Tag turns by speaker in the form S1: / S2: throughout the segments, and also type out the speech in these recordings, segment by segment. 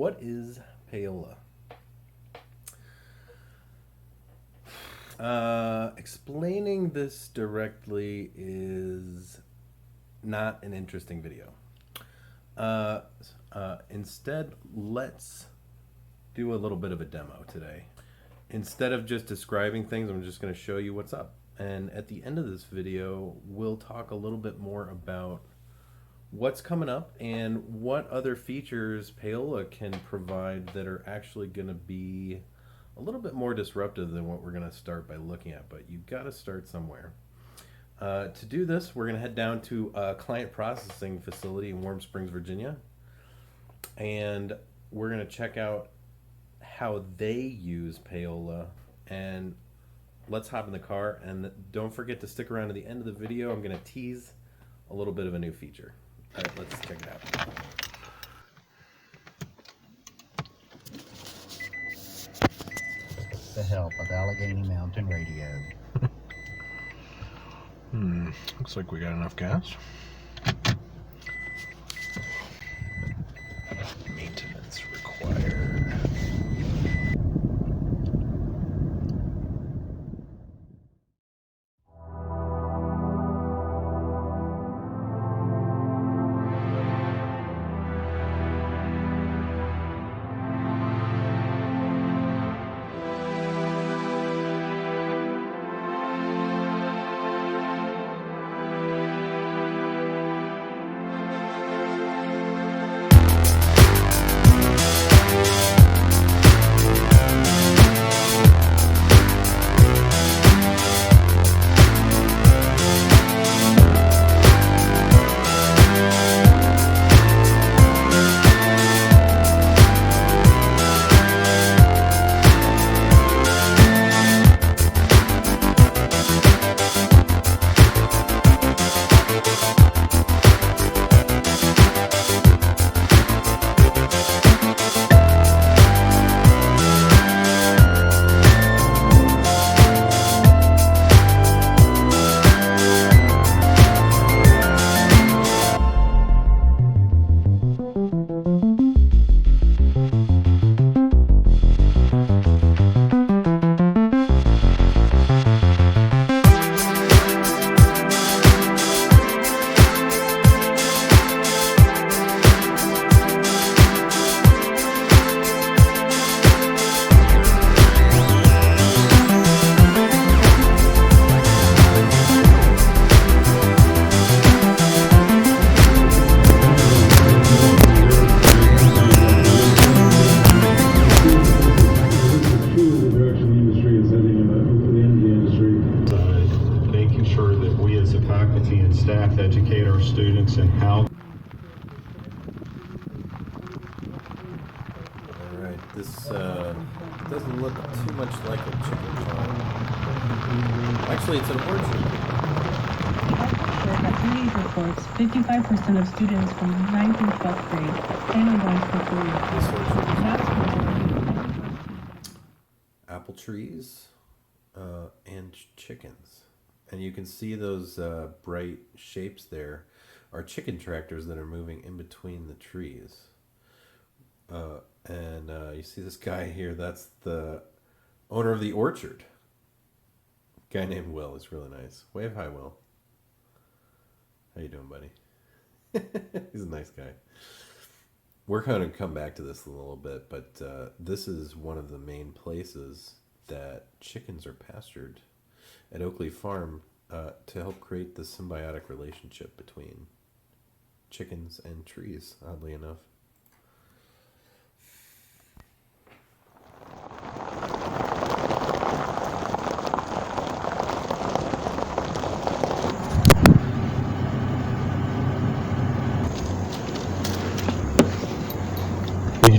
S1: what is payola? Explaining this directly is not an interesting video. Instead, let's do a little bit of a demo today. Instead of just describing things, I'm just going to show you what's up. And at the end of this video, we'll talk a little bit more about what's coming up and what other features Payola can provide that are actually going to be a little bit more disruptive than what we're going to start by looking at. But you've got to start somewhere. To do this, we're going to head down to a client processing facility in Warm Springs, Virginia. And we're going to check out how they use Payola. And let's hop in the car. And don't forget to stick around to the end of the video. I'm going to tease a little bit of a new feature. All right, let's check it out.
S2: The help of Allegheny Mountain Radio.
S3: Looks like we got enough gas. Maintenance required. Staff educate our students in how.
S1: All right, this doesn't look too much like a chicken farm. Actually, it's an orchard.
S4: That Moody's reports 55% of students from 9th and 12th grade plan on going to school.
S1: Apple trees and chickens. And you can see those bright shapes there are chicken tractors that are moving in between the trees. And you see this guy here, that's the owner of the orchard. Guy named Will. He's really nice. Wave hi, Will. How you doing, buddy? He's a nice guy. We're going to come back to this in a little bit, but this is one of the main places that chickens are pastured at Oakley Farm to help create the symbiotic relationship between chickens and trees, oddly enough.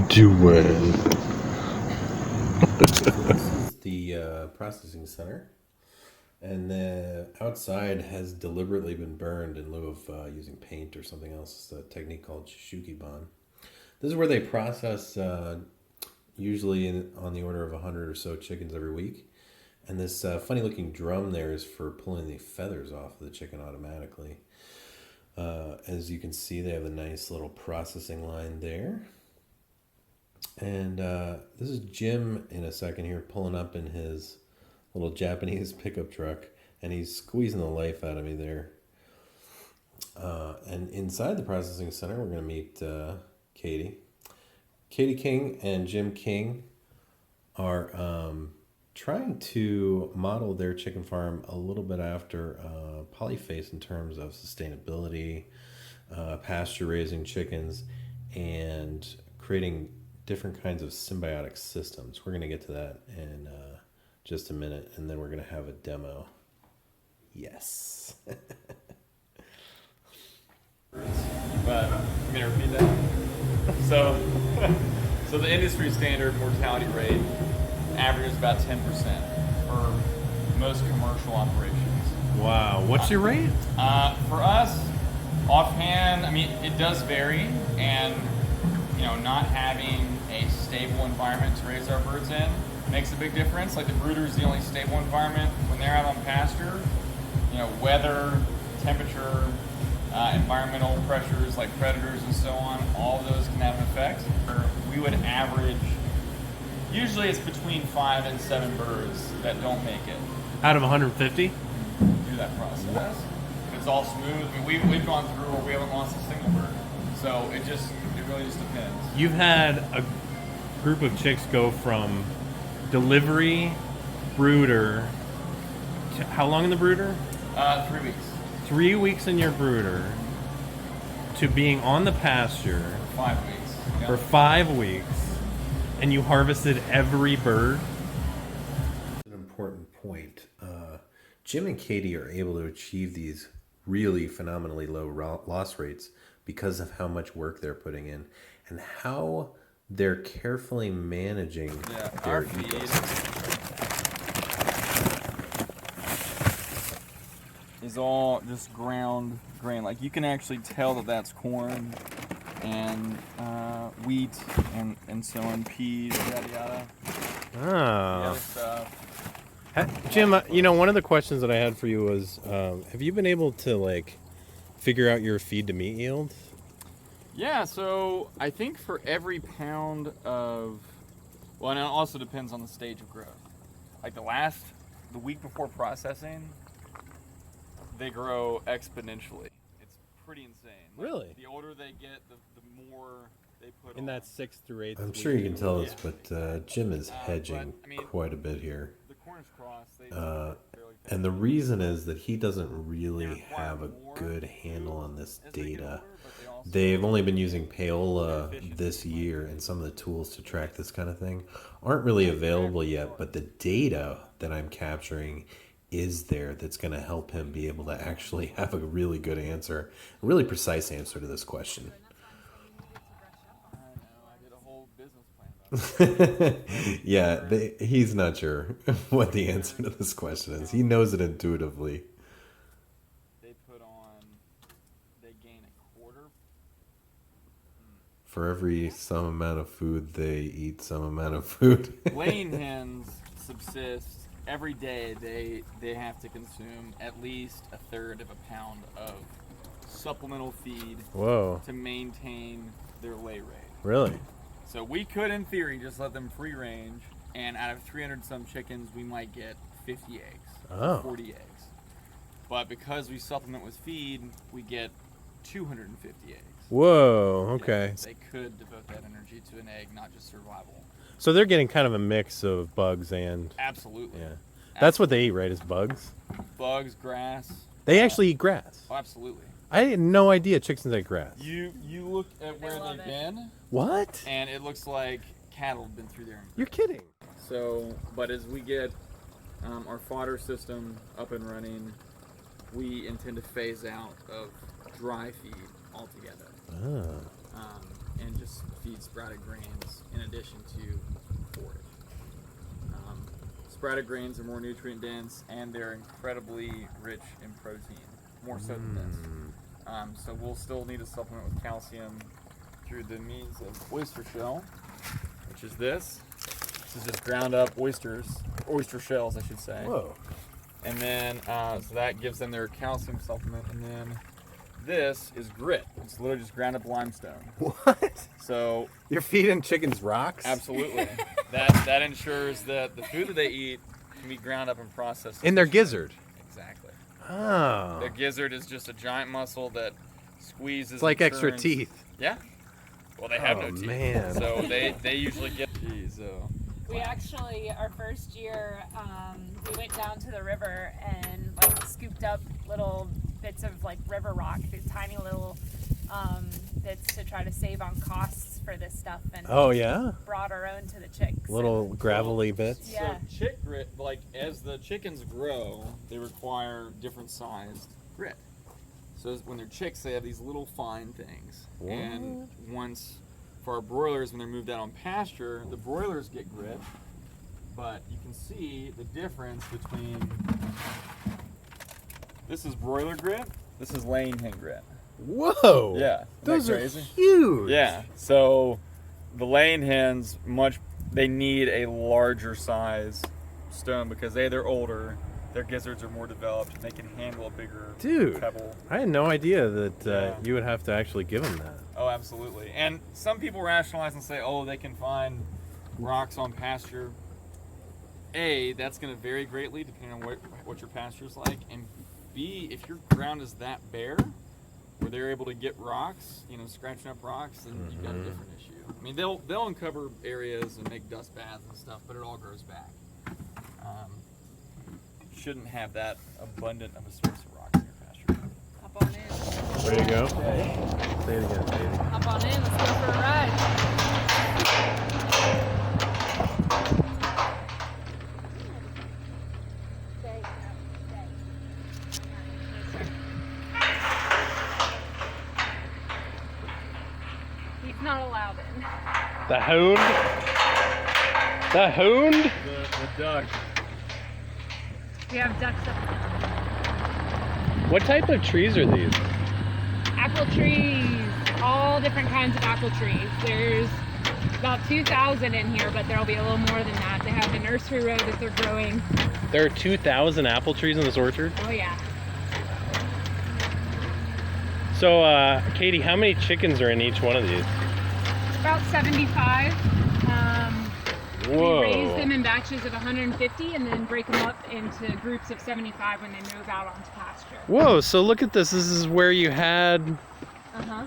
S3: Doing.
S1: This is the processing center, and the outside has deliberately been burned in lieu of using paint or something else. It's a technique called shishukiban. This is where they process usually on the order of 100 or so chickens every week, and this funny looking drum there is for pulling the feathers off of the chicken automatically. As you can see, they have a nice little processing line there. And this is Jim in a second here, pulling up in his little Japanese pickup truck, and he's squeezing the life out of me there. And inside the processing center, we're going to meet Katie. Katie King and Jim King are trying to model their chicken farm a little bit after Polyface in terms of sustainability, pasture raising chickens, and creating different kinds of symbiotic systems. We're going to get to that in just a minute, and then we're going to have a demo. Yes.
S5: But I'm going to repeat that. So the industry standard mortality rate averages about 10% for most commercial operations.
S1: Wow. What's your rate?
S5: For us, offhand, I mean, it does vary, and not having a stable environment to raise our birds in makes a big difference. Like the brooder is the only stable environment. When they're out on pasture, weather, temperature, environmental pressures like predators and so on, all of those can have an effect. We would average, usually it's between 5 and 7 birds that don't make it.
S1: Out of 150?
S5: Through that process. It's all smooth. I mean, we've gone through where we haven't lost a single bird. So it really just depends.
S1: You've had a group of chicks go from delivery, brooder, to how long in the brooder?
S5: 3 weeks.
S1: 3 weeks in your brooder to being on the pasture
S5: 5 weeks. Yeah.
S1: for 5 weeks, and you harvested every bird. An important point. Jim and Katie are able to achieve these really phenomenally low loss rates because of how much work they're putting in and how they're carefully managing their
S5: our feed is all just ground grain. Like you can actually tell that that's corn and wheat and so on, peas, yada yada. The other stuff.
S1: Jim, one of the questions that I had for you was, have you been able to figure out your feed to meat yield?
S5: Yeah, so I think for every pound of, and it also depends on the stage of growth. Like the week before processing, they grow exponentially. It's pretty insane.
S1: Really?
S5: The older they get, the more they put
S1: In
S5: on.
S1: that 6th through 8th
S6: I'm
S1: week.
S6: sure you can tell us,
S5: Yeah.
S6: but Jim is hedging
S5: But, I mean,
S6: quite a bit here.
S5: The corn is crossed. They fairly fast.
S6: And the reason is that he doesn't really
S5: They require
S6: have a
S5: more
S6: good handle on this
S5: as they get
S6: data.
S5: older, but they also
S6: They've only been using Payola
S5: efficient.
S6: this year, and some of the tools to track this kind of thing aren't really available yet. But the data that I'm capturing is there that's going to help him be able to actually have a really good answer, a really precise answer to this question.
S5: I know, I did a whole business plan about it.
S6: Yeah, he's not sure what the answer to this question is. He knows it intuitively.
S5: They gain a quarter.
S6: For every some amount of food, they eat some amount of food.
S5: Laying hens subsist every day. They have to consume at least a third of a pound of supplemental feed
S1: Whoa.
S5: to maintain their lay rate.
S1: Really?
S5: So we could, in theory, just let them free range, and out of 300 some chickens, we might get 50 eggs, 40 eggs. But because we supplement with feed, we get 250 eggs.
S1: Whoa, okay.
S5: Yeah, they could devote that energy to an egg, not just survival.
S1: So they're getting kind of a mix of bugs and...
S5: Absolutely.
S1: Yeah. That's what they eat, right, is bugs?
S5: Bugs, grass.
S1: They actually eat grass.
S5: Oh, absolutely.
S1: I had no idea chickens ate grass.
S5: You look at where they've been,
S1: What?
S5: and it looks like cattle have been through there.
S1: You're kidding.
S5: So, but as we get our fodder system up and running, we intend to phase out of dry feed altogether. And just feed sprouted grains in addition to forage. Sprouted grains are more nutrient dense and they're incredibly rich in protein, more so than this. So we'll still need to supplement with calcium through the means of oyster shell, which is this. This is just ground up oyster shells, I should say.
S1: Whoa.
S5: And then, so that gives them their calcium supplement. And then This is grit. It's literally just ground up limestone.
S1: What?
S5: So
S1: You're feeding chickens rocks?
S5: absolutely, that ensures that the food that they eat can be ground up and processed.
S1: In their gizzard.
S5: Exactly.
S1: Oh.
S5: Their gizzard is just a giant muscle that squeezes.
S1: It's like
S5: and
S1: extra
S5: turns.
S1: teeth.
S5: Yeah. Well, they have
S1: Oh,
S5: no teeth.
S1: man.
S5: So they usually get. Geez, so.
S7: We actually, our first year, we went down to the river and like scooped up little bits of like river rock, these tiny little bits to try to save on costs for this stuff, and
S1: Oh, yeah?
S7: brought our own to the chicks.
S1: Little gravelly bits?
S7: Yeah.
S5: So chick grit, like as the chickens grow, they require different sized grit. So when they're chicks, they have these little fine things.
S1: What?
S5: And once, for our broilers, when they're moved out on pasture, the broilers get grit. But you can see the difference between, this is broiler grit, this is laying hen grit.
S1: Whoa!
S5: Yeah. Isn't
S1: Those
S5: that
S1: are
S5: crazy?
S1: huge!
S5: Yeah. So the laying hens they need a larger size stone because they're older, their gizzards are more developed, and they can handle a bigger
S1: Dude,
S5: pebble.
S1: I had no idea that
S5: Yeah.
S1: you would have to actually give them that.
S5: Oh, absolutely. And some people rationalize and say, oh, they can find rocks on pasture. A, that's going to vary greatly depending on what your pasture's like. And B, if your ground is that bare, where they're able to get rocks, scratching up rocks, then you've got a different issue. I mean, they'll uncover areas and make dust baths and stuff, but it all grows back. Shouldn't have that abundant of a source of rocks in your pasture.
S7: Hop on in.
S1: Ready to go? Say it again, baby.
S7: Hop on in. Let's go for a ride. He's not allowed in.
S1: The hound? The hound?
S5: The duck.
S7: We have ducks up.
S1: What type of trees are these?
S7: Apple trees, all different kinds of apple trees. There's about 2,000 in here, but there'll be a little more than that. They have a nursery row that they're growing.
S1: There are 2,000 apple trees in this orchard?
S7: Oh yeah.
S1: So, Katie, how many chickens are in each one of these?
S7: About 75.
S1: Whoa.
S7: We raise them in batches of 150 and then break them up into groups of 75 when they move out onto pasture.
S1: Whoa, so look at this. This is where you had...
S7: Uh-huh.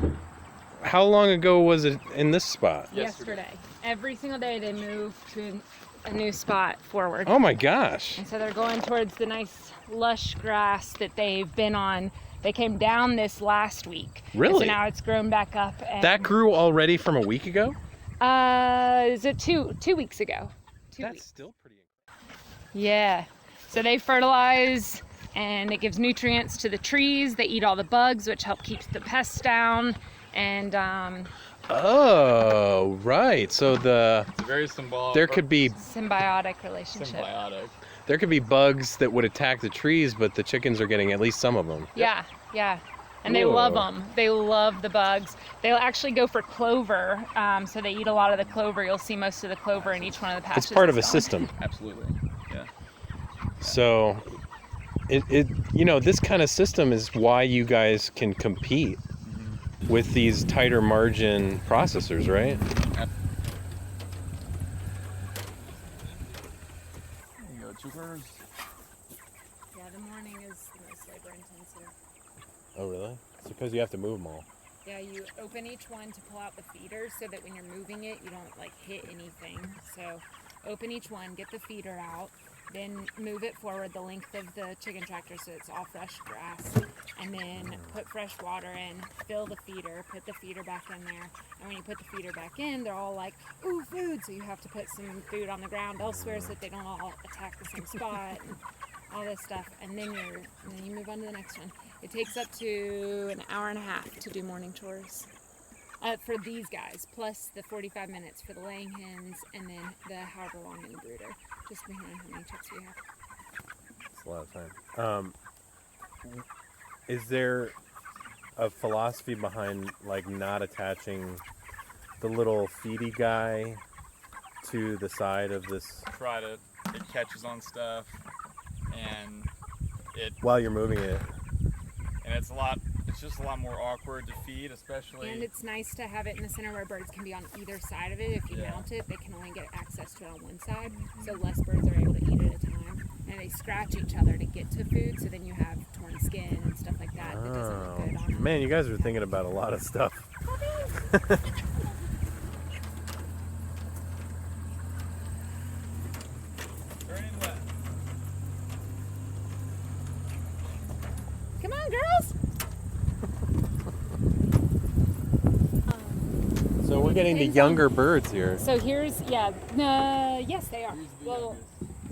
S1: How long ago was it in this spot?
S7: Yesterday. Every single day they move to a new spot forward.
S1: Oh my gosh.
S7: And so they're going towards the nice lush grass that they've been on. They came down this last week.
S1: Really?
S7: So now it's grown back up. And,
S1: That grew already from a week ago?
S7: is it two weeks ago? 2
S1: That's
S7: weeks.
S1: still pretty incredible.
S7: Yeah. So they fertilize and it gives nutrients to the trees. They eat all the bugs, which help keep the pests down. And
S1: Oh, right. So
S5: It's a very symbolic.
S1: there could be
S7: symbiotic relationship.
S5: symbiotic.
S1: there could be bugs that would attack the trees, but the chickens are getting at least some of them.
S7: Yeah, yeah. And they love
S1: Whoa.
S7: them. They love the bugs. They'll actually go for clover. So they eat a lot of the clover. You'll see most of the clover in each one of the patches.
S1: It's part of a
S7: that's on.
S1: system.
S5: Absolutely. Yeah.
S1: So this kind of system is why you guys can compete with these tighter margin processors, right?
S5: There you go, chickers.
S7: Yeah, the morning is the most labor intensive.
S1: Oh, really? It's because you have to move them all.
S7: Yeah, you open each one to pull out the feeder so that when you're moving it, you don't like hit anything. So open each one, get the feeder out, then move it forward the length of the chicken tractor so it's all fresh grass, and then put fresh water in, fill the feeder, put the feeder back in there. And when you put the feeder back in, they're all like, ooh, food. So you have to put some food on the ground elsewhere so that they don't all attack the same spot and all this stuff. And then you move on to the next one. It takes up to an hour and a half to do morning chores for these guys, plus the 45 minutes for the laying hens, and then the however long in the brooder, just depending on how many chicks we have.
S1: It's a lot of time. Is there a philosophy behind like not attaching the little feedy guy to the side of this
S5: It catches on stuff, and
S1: while you're moving it?
S5: it's it's just a lot more awkward to feed, especially.
S7: And it's nice to have it in the center where birds can be on either side of it. If you
S5: Yeah.
S7: mount it, they can only get access to it on one side, so less birds are able to eat at a time. And they scratch each other to get to food, so then you have torn skin and stuff like that that doesn't look good on them.
S1: Man, you guys are thinking about a lot of stuff.
S7: Come on, girls!
S1: So we're getting the
S7: Depends
S1: younger birds here.
S7: So here's, yes, they are. Well,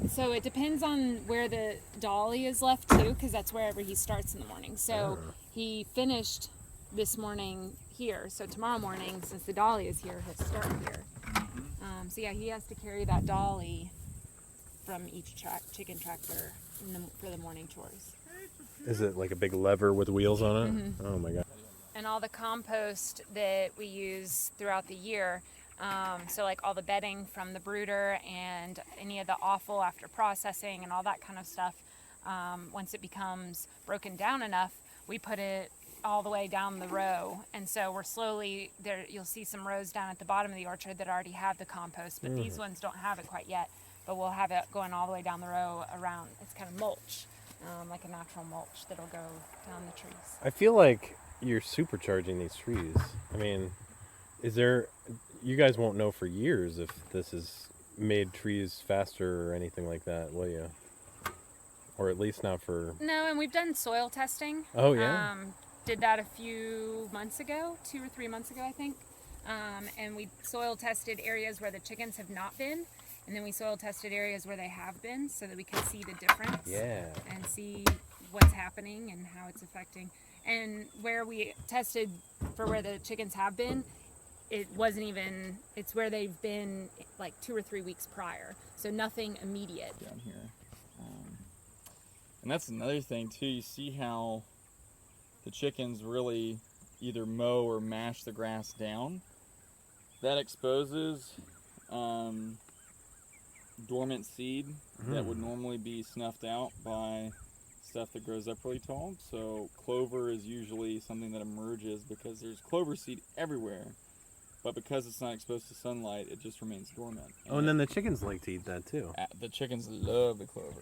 S7: so it depends on where the dolly is left too, because that's wherever he starts in the morning. So he finished this morning here. So tomorrow morning, since the dolly is here, he'll start here. So yeah, he has to carry that dolly from each chicken tractor for the morning chores.
S1: Is it like a big lever with wheels on it?
S7: Mm-hmm.
S1: Oh my god.
S7: And all the compost that we use throughout the year, so like all the bedding from the brooder and any of the offal after processing and all that kind of stuff, once it becomes broken down enough, we put it all the way down the row. And so we're slowly there. You'll see some rows down at the bottom of the orchard that already have the compost, but these ones don't have it quite yet. But we'll have it going all the way down the row around. It's kind of mulch, like a natural mulch that'll go down the trees.
S1: I feel like you're supercharging these trees. I mean, you guys won't know for years if this has made trees faster or anything like that, will you? Or at least not for...
S7: No, and we've done soil testing.
S1: Oh, yeah?
S7: Did that a few months ago, 2 or 3 months ago, I think. And we soil tested areas where the chickens have not been, and then we soil tested areas where they have been so that we can see the difference.
S1: Yeah.
S7: And see what's happening and how it's affecting. And where we tested for where the chickens have been, it wasn't even, it's where they've been like 2 or 3 weeks prior. So nothing immediate.
S5: Down here. And that's another thing too. You see how the chickens really either mow or mash the grass down. That exposes dormant seed that would normally be snuffed out by stuff that grows up really tall. So clover is usually something that emerges because there's clover seed everywhere. But because it's not exposed to sunlight, it just remains dormant.
S1: Oh, and then the chickens like to eat that too.
S5: The chickens love the clover.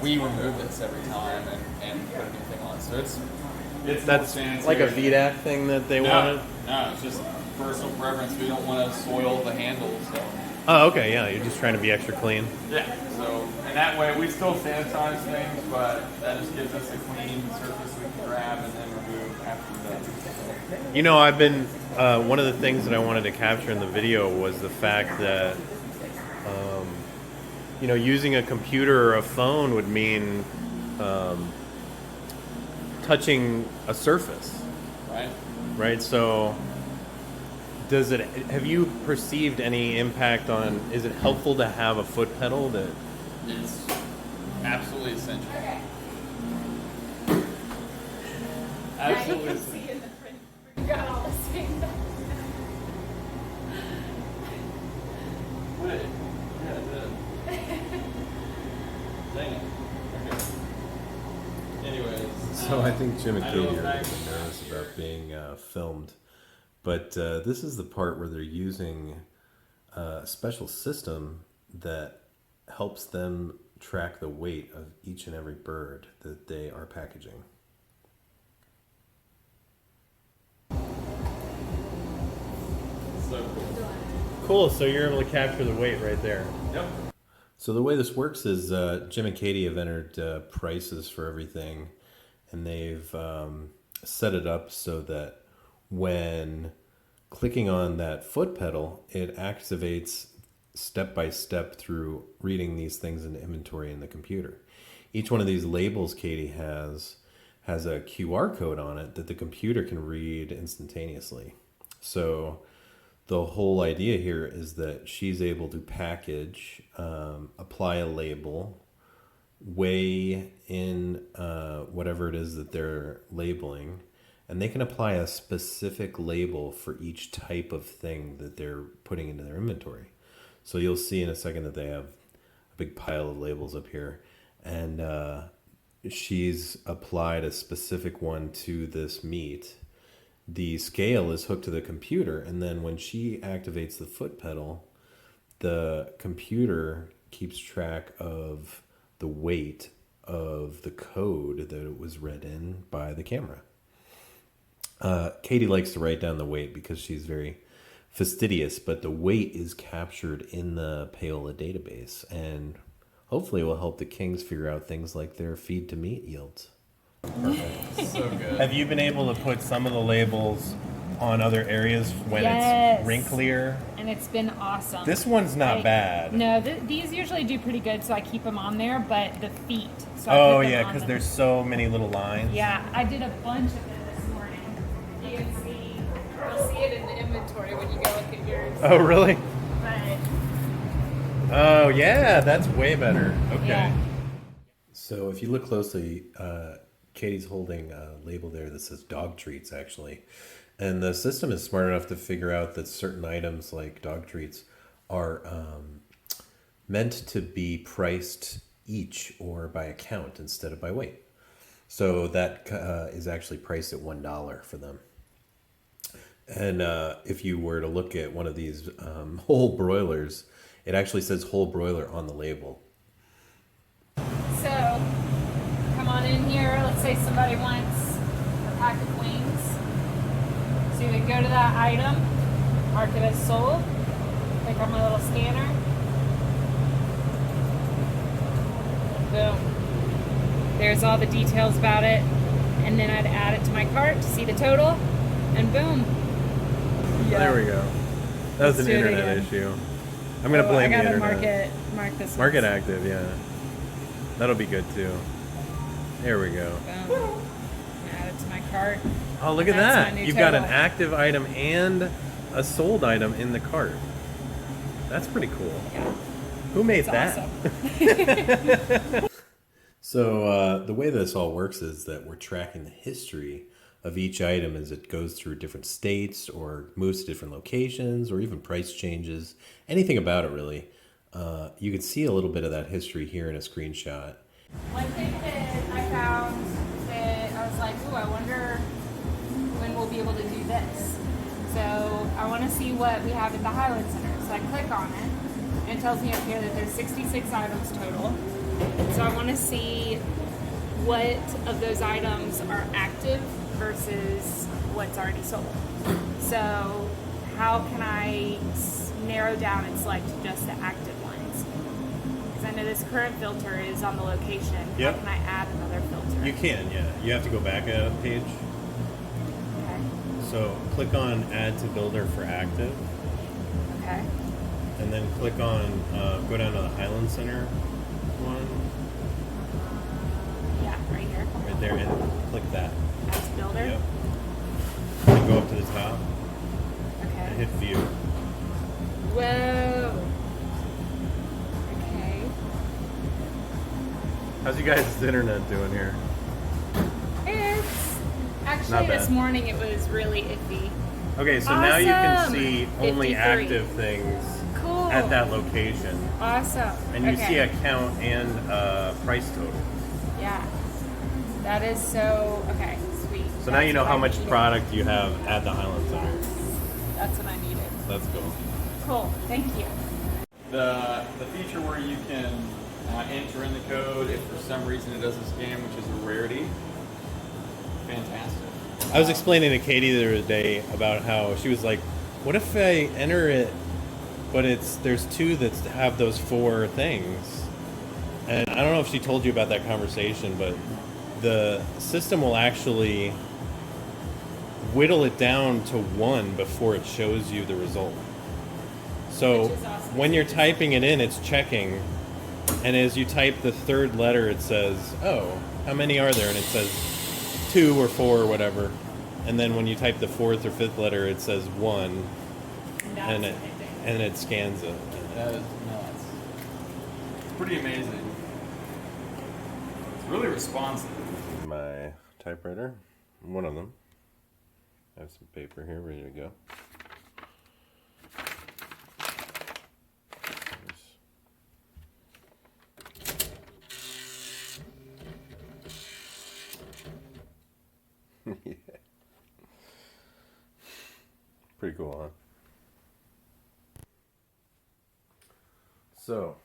S5: We remove this every time and put a new thing on. So it's
S1: That's like a VDAC thing that they wanted?
S5: No, it's just personal preference. We don't want to soil the handles. So.
S1: Oh, okay, yeah, you're just trying to be extra clean.
S5: Yeah, so and that way we still sanitize things, but that just gives us a clean surface we can grab and then remove after that. So.
S1: You know, I've been, one of the things that I wanted to capture in the video was the fact that, you know, using a computer or a phone would mean touching a surface.
S5: Right.
S1: Right, so have you perceived any impact on, is it helpful to have a foot pedal that...
S5: It's absolutely essential. Absolutely essential.
S7: Got all the same.
S5: Wait. Yeah, it did. Dang it. Okay. Anyways.
S6: So I think Jim and
S5: I
S6: Katie
S5: don't
S6: are
S5: know
S6: a
S5: if
S6: little bit nervous about being filmed. But this is the part where they're using a special system that helps them track the weight of each and every bird that they are packaging.
S5: So cool.
S1: Cool, so you're able to capture the weight right there.
S5: Yep.
S6: So the way this works is Jim and Katie have entered prices for everything, and they've set it up so that when clicking on that foot pedal, it activates step by step through reading these things in inventory in the computer. Each one of these labels Katie has a QR code on it that the computer can read instantaneously. So the whole idea here is that she's able to package, apply a label, weigh in whatever it is that they're labeling, and they can apply a specific label for each type of thing that they're putting into their inventory. So you'll see in a second that they have a big pile of labels up here, and she's applied a specific one to this meat. The scale is hooked to the computer, and then when she activates the foot pedal, the computer keeps track of the weight of the code that it was read in by the camera. Katie likes to write down the weight because she's very fastidious, but the weight is captured in the Payola database, and hopefully it will help the Kings figure out things like their feed to meat yields.
S5: So good.
S1: Have you been able to put some of the labels on other areas when
S7: Yes.
S1: it's wrinklier?
S7: And it's been awesome.
S1: This one's not bad.
S7: No, these usually do pretty good, so I keep them on there, but the feet. So I
S1: Oh
S7: put them
S1: yeah,
S7: on
S1: because
S7: the-
S1: there's so many little lines.
S7: Yeah, I did a bunch of it this morning. You can see, you'll see it in the inventory when you go look at yours.
S1: Oh really?
S7: But
S1: Oh yeah, that's way better. Okay.
S7: yeah.
S6: So if you look closely, Katie's holding a label there that says dog treats, actually. And the system is smart enough to figure out that certain items like dog treats are meant to be priced each or by account instead of by weight. So that is actually priced at $1 for them. And if you were to look at one of these whole broilers, it actually says whole broiler on the label.
S7: So, come on in here. Let's say somebody wants a pack of wings. So you would go to that item, mark it as sold, click on my little scanner. Boom. There's all the details about it. And then I'd add it to my cart to see the total. And boom.
S1: There we go. That was
S7: Let's
S1: an
S7: do it
S1: internet
S7: again.
S1: issue. I'm gonna
S7: Oh,
S1: blame
S7: I
S1: the
S7: gotta
S1: internet.
S7: mark this
S1: Mark
S7: one.
S1: it active, yeah. That'll be good too. There we go.
S7: Boom. Add it to my cart.
S1: Oh, look at
S7: That's
S1: that.
S7: my new
S1: You've got an
S7: total.
S1: active item and a sold item in the cart. That's pretty cool.
S7: Yeah.
S1: Who made
S7: It's
S1: that?
S7: awesome.
S6: So the way this all works is that we're tracking the history of each item as it goes through different states or moves to different locations or even price changes, anything about it really. You can see a little bit of that history here in a screenshot.
S7: One thing that I found that I was like, ooh, I wonder when we'll be able to do this. So I want to see what we have at the Highland Center. So I click on it, and it tells me up here that there's 66 items total. So I want to see what of those items are active versus what's already sold. So how can I narrow down and select just the active ones? Because I know this current filter is on the location.
S1: Yep.
S7: How can I add another filter?
S1: You can, yeah. You have to go back a page.
S7: Okay.
S1: So click on Add to Builder for Active,
S7: Okay.
S1: and then click on go down to the Highland Center one
S7: Yeah, right here.
S1: right there, and click that.
S7: Add to builder.
S1: Yep. And go up to the top and
S7: Okay.
S1: hit View.
S7: Whoa. Okay.
S1: How's you guys' internet doing here?
S7: It's actually
S1: Not bad.
S7: this morning it was really iffy.
S1: Okay, so now you can
S7: Awesome.
S1: see only
S7: 53.
S1: active things
S7: Cool.
S1: at that location.
S7: Awesome.
S1: And you
S7: Okay.
S1: see a count and price total.
S7: Yeah. That is so okay. Sweet.
S1: So now you know
S7: That's
S1: how
S7: what I
S1: much
S7: needed.
S1: product you have at the Highland Center.
S7: That's what I needed.
S1: That's cool.
S7: Cool. Thank you.
S5: The feature where you can enter in the code if for some reason it doesn't scan, which is a rarity. Fantastic.
S1: I was explaining to Katie the other day about how she was like, "What if I enter it, but there's two that have those four things?" And I don't know if she told you about that conversation, but the system will actually whittle it down to one before it shows you the result. So
S7: Which is awesome.
S1: when you're typing it in, it's checking, and as you type the third letter, it says, "Oh, how many are there?" And it says 2 or 4 or whatever. And then when you type the fourth or fifth letter, it says 1,
S7: That's
S1: and it
S7: amazing.
S1: and it scans it.
S5: That is nuts. Pretty amazing. It's really responsive.
S1: My typewriter, one of them. I have some paper here ready to go. Yeah. Pretty cool, huh? So,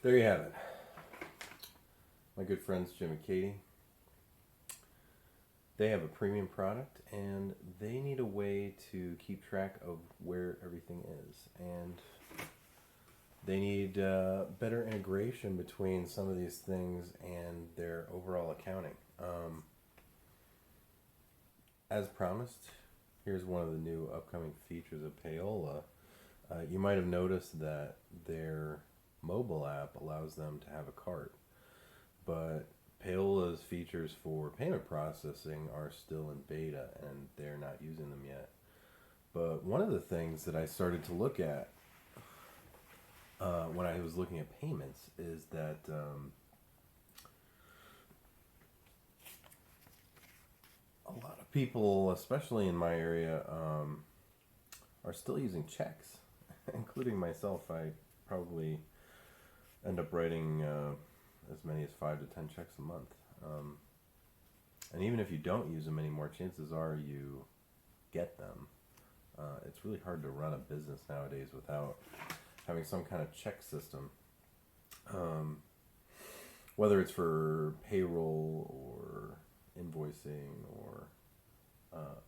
S1: there you have it. My good friends Jim and Katie. They have a premium product and they need a way to keep track of where everything is. And they need better integration between some of these things and their overall accounting. As promised, here's one of the new upcoming features of Payola. You might have noticed that their mobile app allows them to have a cart, but Payola's features for payment processing are still in beta and they're not using them yet. But one of the things that I started to look at when I was looking at payments is that a lot of people, especially in my area, are still using checks, including myself. I probably end up writing as many as 5 to 10 checks a month. And even if you don't use them anymore, chances are you get them. It's really hard to run a business nowadays without having some kind of check system. Whether it's for payroll or invoicing or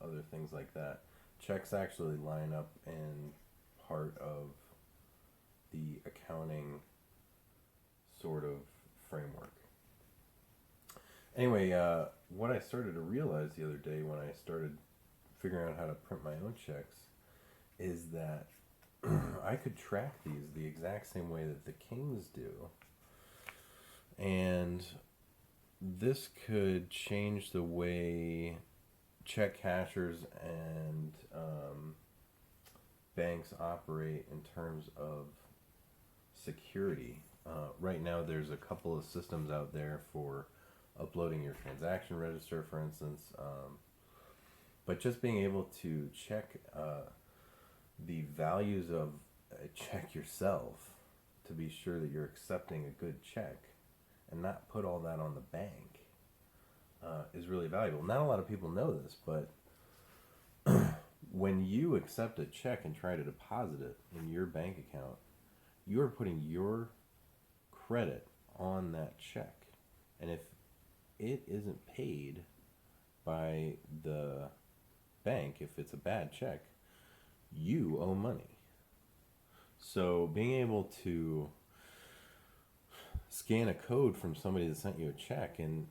S1: other things like that. Checks actually line up in part of the accounting sort of framework. Anyway, what I started to realize the other day when I started figuring out how to print my own checks is that I could track these the exact same way that the Kings do. And this could change the way check cashers and banks operate in terms of security. Right now there's a couple of systems out there for uploading your transaction register, for instance, but just being able to check the values of a check yourself to be sure that you're accepting a good check and not put all that on the bank is really valuable. Not a lot of people know this, but when you accept a check and try to deposit it in your bank account, you're putting your credit on that check. And if it isn't paid by the bank, if it's a bad check, you owe money. So being able to scan a code from somebody that sent you a check and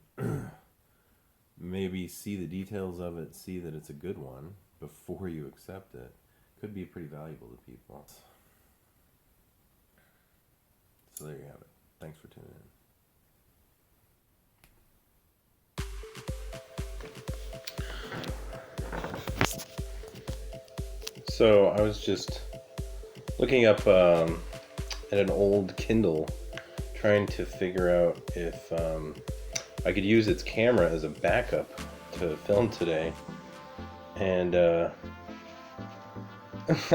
S1: maybe see the details of it, see that it's a good one before you accept it, could be pretty valuable to people. So there you have it. Thanks for tuning in. So I was just looking up at an old Kindle, trying to figure out if I could use its camera as a backup to film today. And I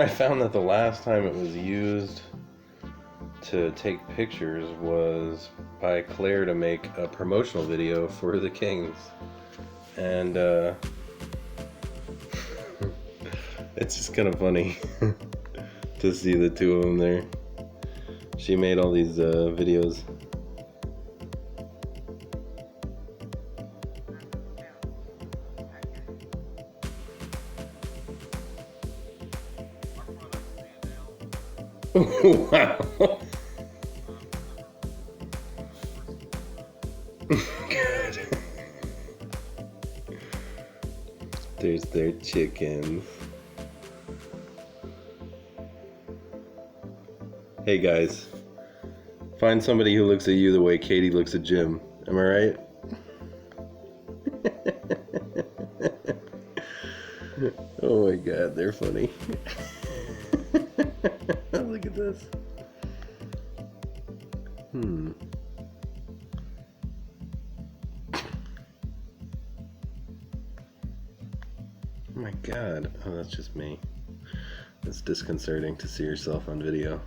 S1: found that the last time it was used to take pictures was by Claire to make a promotional video for the Kings. And it's just kind of funny to see the two of them there. She made all these videos. Wow. Good. There's their chickens. Hey guys, find somebody who looks at you the way Katie looks at Jim. Am I right? Oh my god, they're funny. Look at this. Oh my god. Oh, that's just me. It's disconcerting to see yourself on video.